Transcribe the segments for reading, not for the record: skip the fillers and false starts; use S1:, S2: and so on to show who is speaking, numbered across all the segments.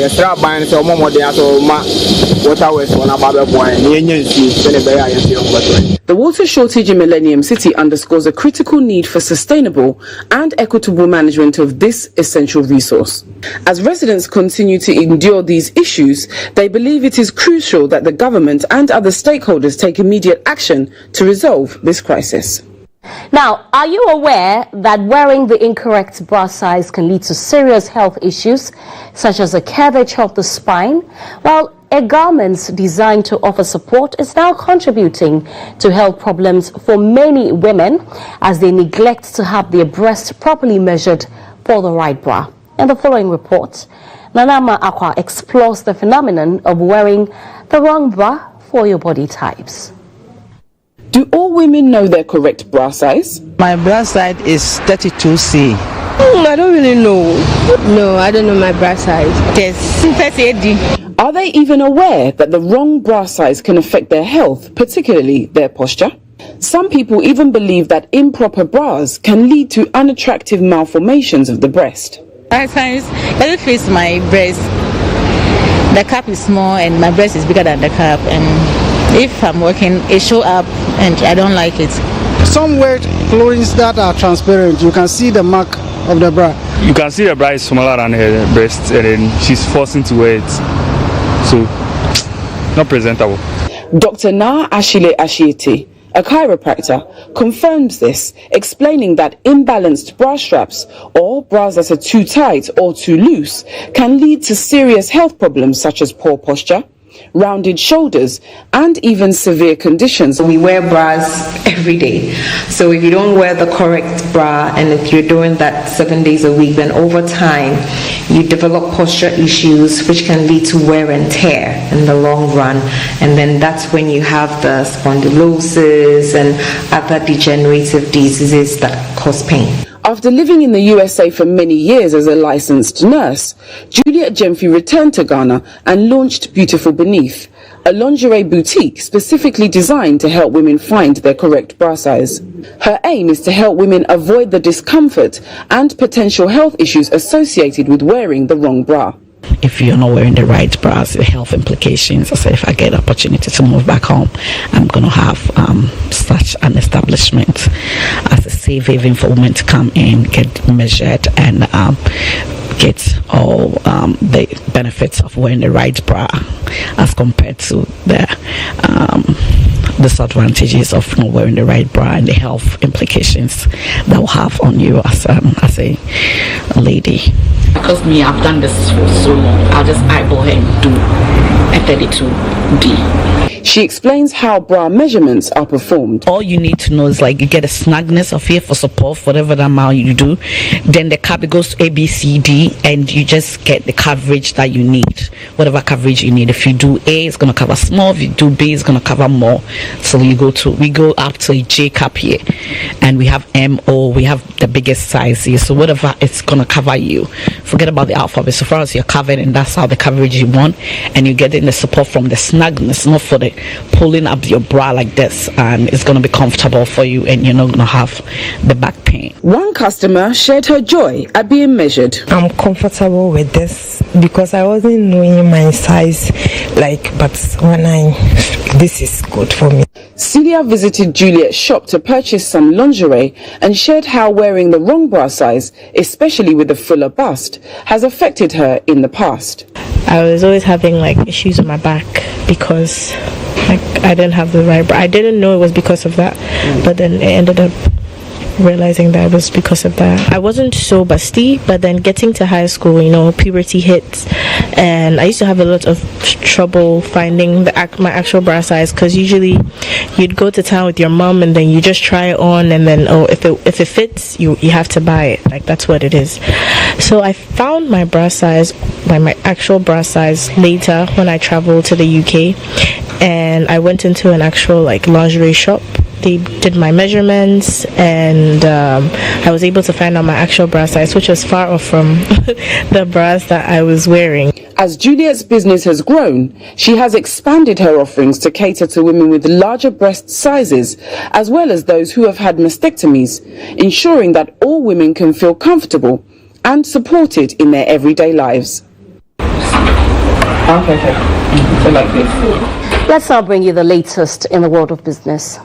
S1: yesra ban so mo de aso ma water waste on ababe boy ni enyansu se ne be ya yesi on.
S2: The water shortage in Millennium City underscores a critical need for sustainable and equitable management of this essential resource. As residents continue to endure these issues, they believe it is crucial that the government and other stakeholders take immediate action to resolve this crisis.
S3: Now, are you aware that wearing the incorrect bra size can lead to serious health issues, such as a curvature of the spine? Well, a garment designed to offer support is now contributing to health problems for many women as they neglect to have their breasts properly measured for the right bra. In the following report, Nanama Akwa explores the phenomenon of wearing the wrong bra for your body types.
S2: Do all women know their correct bra size?
S4: My bra size is 32C.
S5: I don't really know. No, I don't know my bra size.
S4: Yes, 38D.
S2: Are they even aware that the wrong bra size can affect their health, particularly their posture? Some people even believe that improper bras can lead to unattractive malformations of the breast.
S4: My size doesn't fit my breast. The cap is small and my breast is bigger than the cap, and if I'm working, it shows up and I don't like it.
S6: Some wear clothing that are transparent. You can see the mark of the bra.
S7: You can see the bra is smaller than her breast, and then she's forcing to wear it. So, not presentable.
S2: Dr. Na Ashile Ashiete, a chiropractor, confirms this, explaining that imbalanced bra straps or bras that are too tight or too loose can lead to serious health problems such as poor posture, rounded shoulders, and even severe conditions.
S8: We wear bras every day. So if you don't wear the correct bra, and if you're doing that 7 days a week, then over time you develop posture issues which can lead to wear and tear in the long run. And then that's when you have the spondylosis and other degenerative diseases that cause pain.
S2: After living in the USA for many years as a licensed nurse, Juliet Gemfi returned to Ghana and launched Beautiful Beneath, a lingerie boutique specifically designed to help women find their correct bra size. Her aim is to help women avoid the discomfort and potential health issues associated with wearing the wrong bra.
S9: If you're not wearing the right bras, the health implications. I say if I get the opportunity to move back home, I'm going to have such an establishment as a safe haven for women to come in, get measured, and get all the benefits of wearing the right bra as compared to the disadvantages of not wearing the right bra and the health implications that will have on you as a lady.
S10: Because me, I've done this for so long, I'll just eyeball her and do a 32D.
S2: She explains how bra measurements are performed.
S9: All you need to know is like you get a snugness of here for support for whatever the amount you do. Then the cap goes to A, B, C, D, and you just get the coverage that you need. Whatever coverage you need. If you do A, it's going to cover small. If you do B, it's going to cover more. So we go up to a J cap here, and we have M, O. We have the biggest size here. So whatever it's going to cover you. Forget about the alphabet. So far as you're covered, and that's how the coverage you want, and you get in the support from the snugness, not for the pulling up your bra like this, and it's going to be comfortable for you and you're not going to have the back pain. One customer shared her joy at being measured.
S11: I'm comfortable with this because I wasn't knowing my size, but this is good for me.
S2: Celia visited Juliet's shop to purchase some lingerie and shared how wearing the wrong bra size, especially with a fuller bust, has affected her in the past.
S12: I was always having issues with my back because I didn't have the right bra. I didn't know it was because of that, but then it ended up realizing that it was because of that. I wasn't so busty, but then getting to high school, puberty hits, and I used to have a lot of trouble finding my actual bra size, because usually you'd go to town with your mom and then you just try it on, and then if it fits, you have to buy it. That's what it is. So I found my bra size, my actual bra size, later when I traveled to the UK, and I went into an actual lingerie shop. They did my measurements, and I was able to find out my actual bra size, which was far off from the bras that I was wearing.
S2: As Juliet's business has grown, she has expanded her offerings to cater to women with larger breast sizes, as well as those who have had mastectomies, ensuring that all women can feel comfortable and supported in their everyday lives. Okay. So like this.
S3: Let's now bring you the latest in the world of business.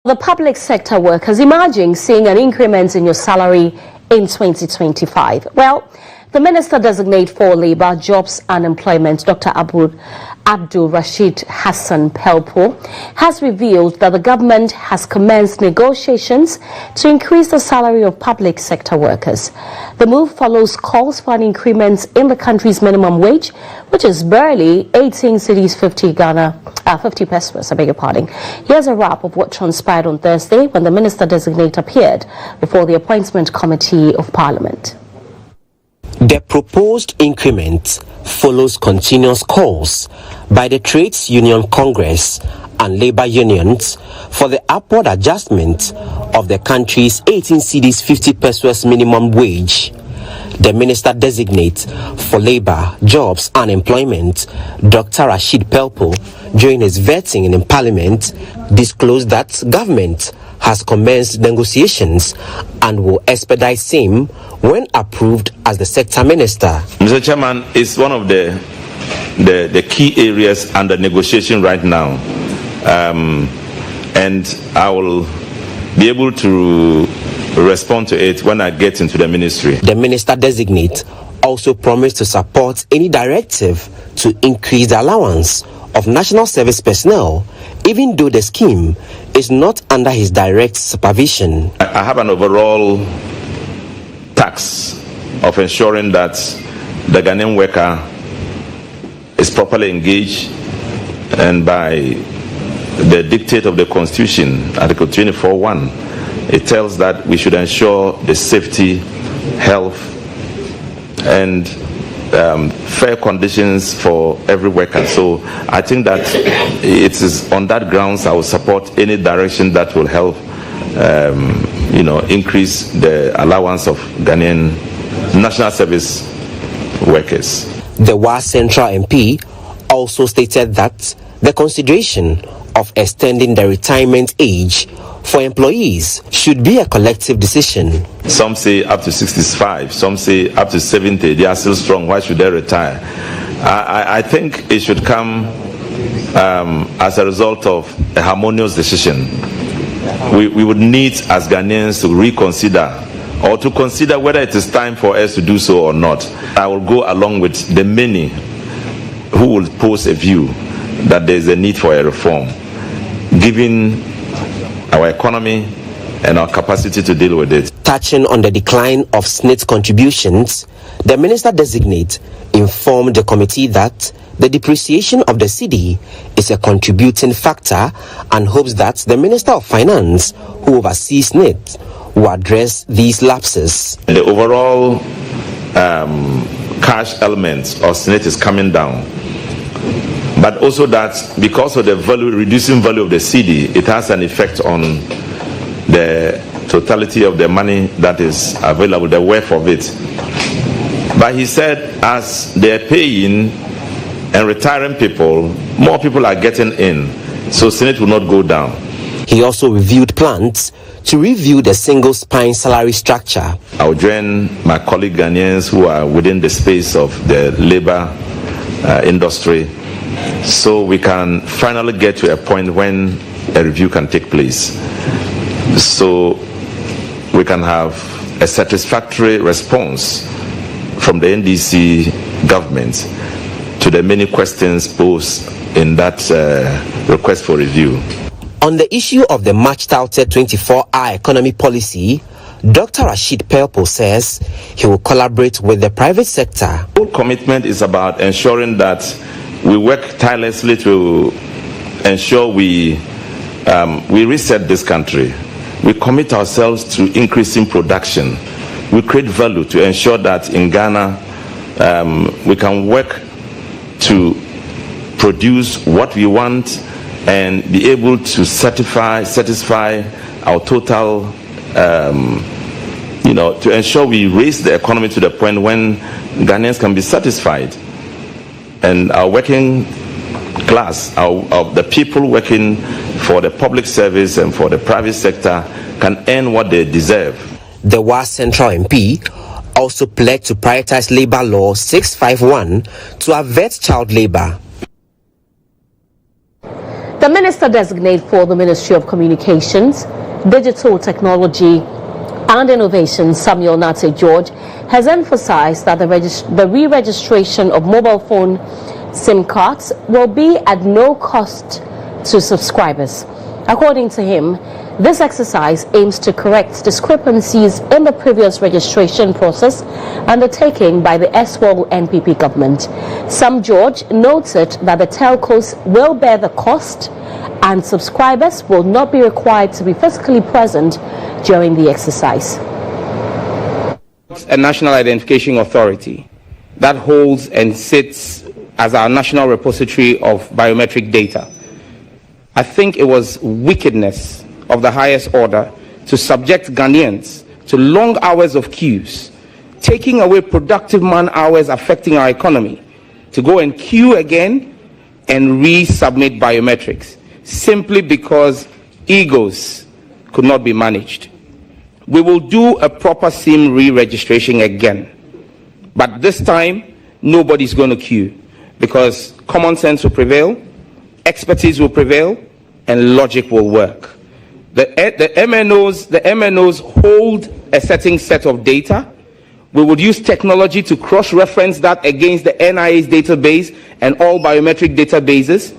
S3: The public sector workers, imagine seeing an increment in your salary in 2025. Well, the Minister-designate for Labour, Jobs and Employment, Dr. Abdul Rashid Hassan Pelpo, has revealed that the government has commenced negotiations to increase the salary of public sector workers. The move follows calls for an increment in the country's minimum wage, which is barely 18 cedis 50 pesos, I beg your pardon. Here's a wrap of what transpired on Thursday when the Minister-designate appeared before the Appointment Committee of Parliament.
S13: The proposed increment follows continuous calls by the Trades Union Congress and labor unions for the upward adjustment of the country's 18 cedis 50 pesos minimum wage. The Minister-designate for Labour, Jobs and Employment, Dr. Rashid Pelpo, during his vetting in Parliament, disclosed that government has commenced negotiations and will expedite same when approved as the sector minister.
S14: Mr. Chairman, it's one of the key areas under negotiation right now, and I will be able to respond to it when I get into the ministry.
S13: The Minister-designate also promised to support any directive to increase the allowance of national service personnel, even though the scheme is not under his direct supervision.
S14: I have an overall task of ensuring that the Ghanaian worker is properly engaged, and by the dictate of the Constitution, Article 24(1), it tells that we should ensure the safety, health, and fair conditions for every worker. So I think that it is on that grounds I will support any direction that will help increase the allowance of Ghanaian national service workers.
S13: The WA Central MP also stated that the consideration of extending the retirement age for employees should be a collective decision.
S14: Some say up to 65, some say up to 70. They are still strong. Why should they retire? I think it should come as a result of a harmonious decision. We would need as Ghanaians to reconsider or to consider whether it is time for us to do so or not. I will go along with the many who will pose a view that there is a need for a reform, given our economy and our capacity to deal with it.
S13: Touching on the decline of SSNIT contributions, the Minister-designate informed the committee that the depreciation of the cedi is a contributing factor and hopes that the Minister of Finance, who oversees SSNIT, will address these lapses.
S14: The overall cash element of SSNIT is coming down, but also that because of the reducing value of the cedi, it has an effect on the totality of the money that is available, the worth of it. But he said as they're paying and retiring people, more people are getting in, so SSNIT will not go down.
S13: He also reviewed plans to review the single spine salary structure.
S14: I will join my colleague Ghanaians who are within the space of the labor industry, so we can finally get to a point when a review can take place, so we can have a satisfactory response from the NDC government to the many questions posed in that request for review.
S13: On the issue of the much-touted 24-hour economy policy, Dr. Rashid Pelpo says he will collaborate with the private sector.
S14: The whole commitment is about ensuring that we work tirelessly to ensure we reset this country. We commit ourselves to increasing production. We create value to ensure that in Ghana we can work to produce what we want and be able to satisfy our total, to ensure we raise the economy to the point when Ghanaians can be satisfied. And our working class, of the people working for the public service and for the private sector can earn what they deserve.
S13: The WA Central MP also pledged to prioritize Labour Law 651 to avert child labour.
S3: The Minister-designate for the Ministry of Communications, Digital Technology and Innovation, Samuel Nate George, has emphasized that the re-registration of mobile phone SIM cards will be at no cost to subscribers. According to him, this exercise aims to correct discrepancies in the previous registration process undertaken by the SWAL NPP government. Sam George noted that the telcos will bear the cost and subscribers will not be required to be physically present during the exercise.
S15: A national identification authority that holds and sits as our national repository of biometric data. I think it was wickedness of the highest order to subject Ghanaians to long hours of queues, taking away productive man hours affecting our economy, to go and queue again and resubmit biometrics, simply because egos could not be managed. We will do a proper SIM re-registration again, but this time nobody's going to queue, because common sense will prevail, expertise will prevail, and logic will work. The MNOs hold a certain set of data. We would use technology to cross-reference that against the NIA's database and all biometric databases,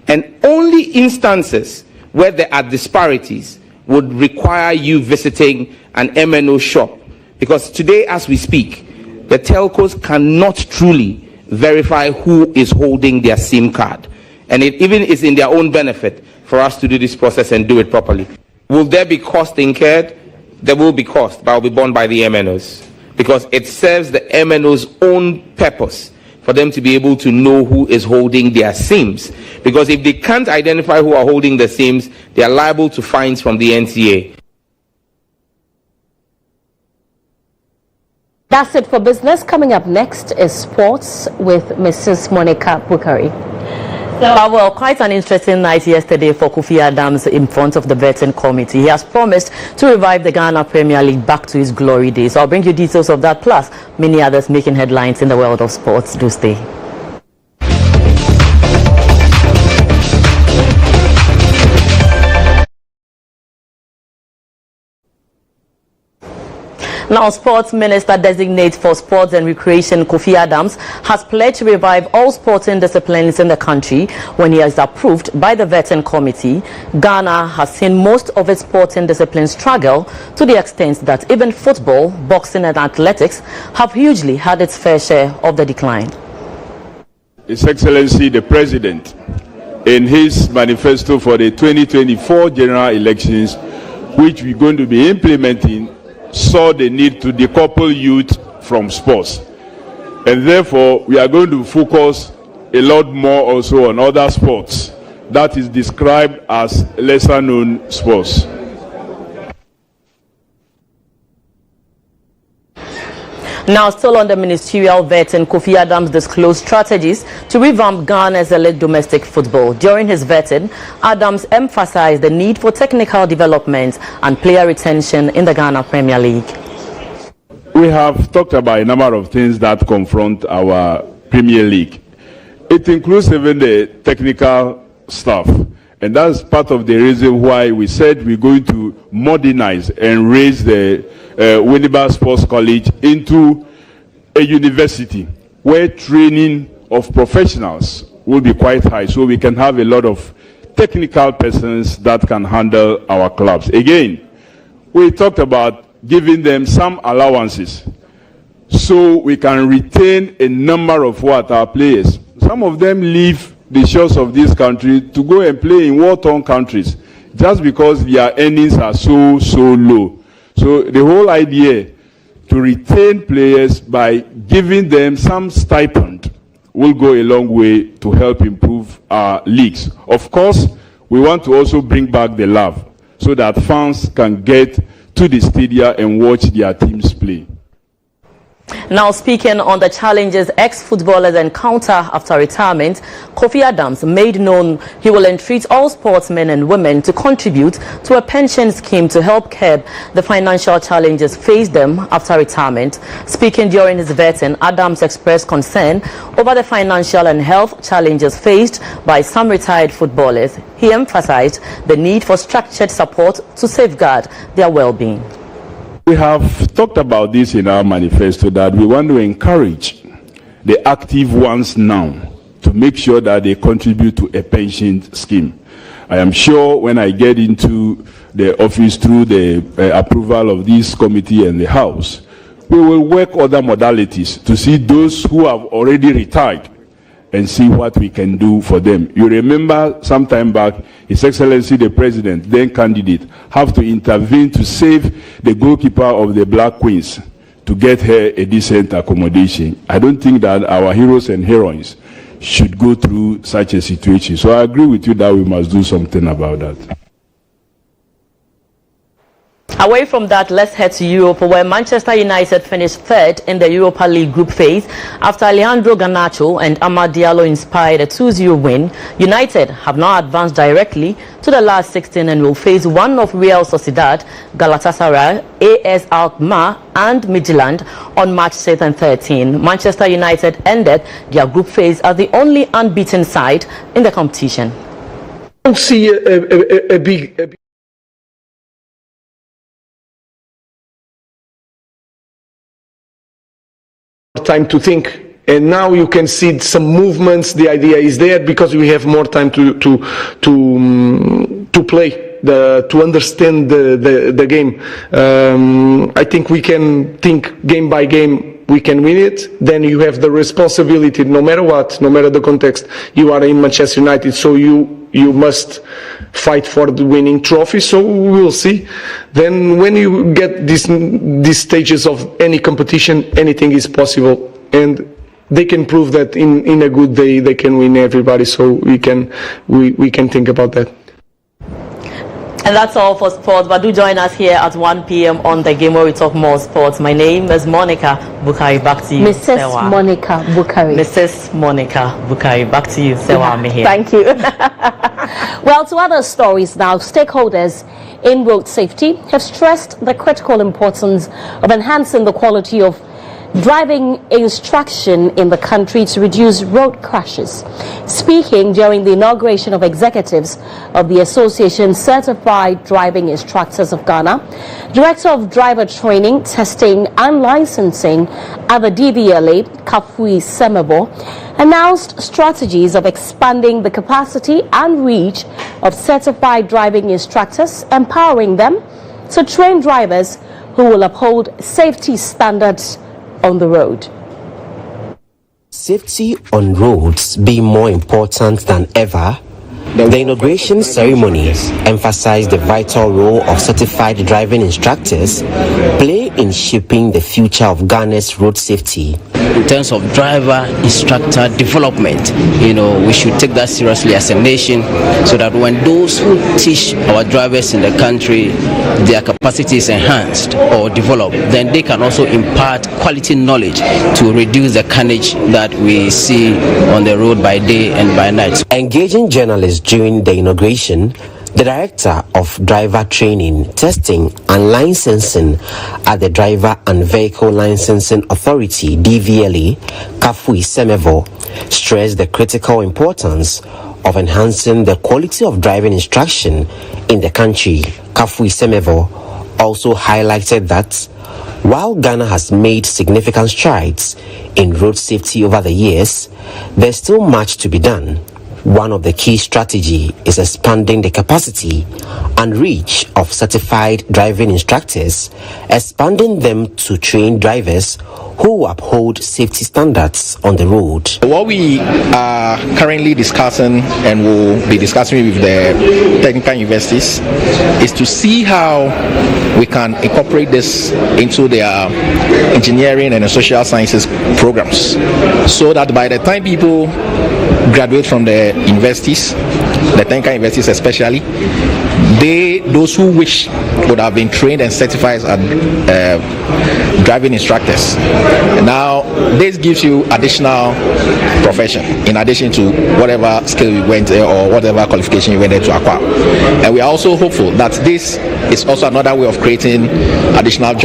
S15: and only instances where there are disparities would require you visiting an MNO shop. Because today, as we speak, the telcos cannot truly verify who is holding their SIM card. And it even is in their own benefit for us to do this process and do it properly. Will there be cost incurred? There will be cost, but will be borne by the MNOs, because it serves the MNO's own purpose for them to be able to know who is holding their SIMs. Because if they can't identify who are holding the SIMs, they are liable to fines from the NCA.
S3: That's it for business. Coming up next is sports with Mrs. Monica Bukari.
S16: Well, quite an interesting night yesterday for Kofi Adams in front of the vetting committee. He has promised to revive the Ghana Premier League back to its glory days. So I'll bring you details of that, plus many others making headlines in the world of sports. Do stay. Now, Sports Minister designate for Sports and Recreation Kofi Adams has pledged to revive all sporting disciplines in the country when he is approved by the vetting committee. Ghana has seen most of its sporting disciplines struggle to the extent that even football, boxing and athletics have hugely had its fair share of the decline.
S17: His Excellency the President, in his manifesto for the 2024 general elections, which we're going to be implementing, saw the need to decouple youth from sports, and therefore we are going to focus a lot more also on other sports that is described as lesser known sports.
S16: Now, still on the ministerial vetting, Kofi Adams disclosed strategies to revamp Ghana's elite domestic football. During his vetting, Adams emphasized the need for technical development and player retention in the Ghana Premier League.
S17: We have talked about a number of things that confront our Premier League. It includes even the technical stuff. And that's part of the reason why we said we're going to modernize and raise the Winneba Sports College into a university where training of professionals will be quite high, so we can have a lot of technical persons that can handle our clubs. Again, we talked about giving them some allowances so we can retain a number of our players. Some of them leave the shores of this country to go and play in war-torn countries just because their earnings are so low. So the whole idea to retain players by giving them some stipend will go a long way to help improve our leagues. Of course, we want to also bring back the love so that fans can get to the stadia and watch their teams play.
S16: Now, speaking on the challenges ex-footballers encounter after retirement, Kofi Adams made known he will entreat all sportsmen and women to contribute to a pension scheme to help curb the financial challenges faced them after retirement. Speaking during his vetting, Adams expressed concern over the financial and health challenges faced by some retired footballers. He emphasized the need for structured support to safeguard their well-being.
S17: We have talked about this in our manifesto that we want to encourage the active ones now to make sure that they contribute to a pension scheme. I am sure when I get into the office through the approval of this committee and the House, we will work other modalities to see those who have already retired and see what we can do for them. You remember some time back, His Excellency the President, then candidate, have to intervene to save the goalkeeper of the Black Queens to get her a decent accommodation. I don't think that our heroes and heroines should go through such a situation. So I agree with you that we must do something about that.
S16: Away from that, let's head to Europe, where Manchester United finished third in the Europa League group phase after Alejandro Garnacho and Amad Diallo inspired a 2-0 win. United have now advanced directly to the last 16 and will face one of Real Sociedad, Galatasaray, AS Alkmaar and Midtjylland on March 6th and 13th. Manchester United ended their group phase as the only unbeaten side in the competition.
S18: I don't see a big time to think, and now you can see some movements. The idea is there because we have more time to play, to understand the game. I think we can think game by game. We can win it. Then you have the responsibility, no matter what, no matter the context. You are in Manchester United, so you must fight for the winning trophy. So we will see. Then when you get these stages of any competition, anything is possible, and they can prove that in a good day they can win everybody. So we can think about that.
S16: And that's all for sports, but do join us here at 1 p.m. on The Game where we talk more sports. My name is Monica Bukari. Back to you,
S3: Mrs.
S16: Serwaa.
S3: Monica Bukari.
S16: Mrs. Monica Bukari. Back to you, Serwaa Amihere.
S3: Thank you. Well, to other stories now, stakeholders in road safety have stressed the critical importance of enhancing the quality of driving instruction in the country to reduce road crashes. Speaking during the inauguration of executives of the Association Certified Driving Instructors of Ghana, Director of Driver Training, Testing and Licensing at the DVLA, Kafui Semebo, announced strategies of expanding the capacity and reach of certified driving instructors, empowering them to train drivers who will uphold safety standards on the road.
S13: Safety on roads being more important than ever, the inauguration ceremony emphasized the vital role of certified driving instructors play in shaping the future of Ghana's road safety.
S19: In terms of driver instructor development, we should take that seriously as a nation, so that when those who teach our drivers in the country, their capacity is enhanced or developed, then they can also impart quality knowledge to reduce the carnage that we see on the road by day and by night.
S13: Engaging journalists during the inauguration, the Director of Driver Training, Testing and Licensing at the Driver and Vehicle Licensing Authority, DVLA, Kafui Semebo, stressed the critical importance of enhancing the quality of driving instruction in the country. Kafui Semebo also highlighted that while Ghana has made significant strides in road safety over the years, there's still much to be done. One of the key strategies is expanding the capacity and reach of certified driving instructors, expanding them to train drivers who uphold safety standards on the road.
S20: What we are currently discussing and will be discussing with the technical universities is to see how we can incorporate this into their engineering and social sciences programs, so that by the time people graduate from the universities, the technical universities especially, those who wish would have been trained and certified as driving instructors. Now, this gives you additional profession in addition to whatever skill you went or whatever qualification you went there to acquire. And we are also hopeful that this is also another way of creating additional jobs.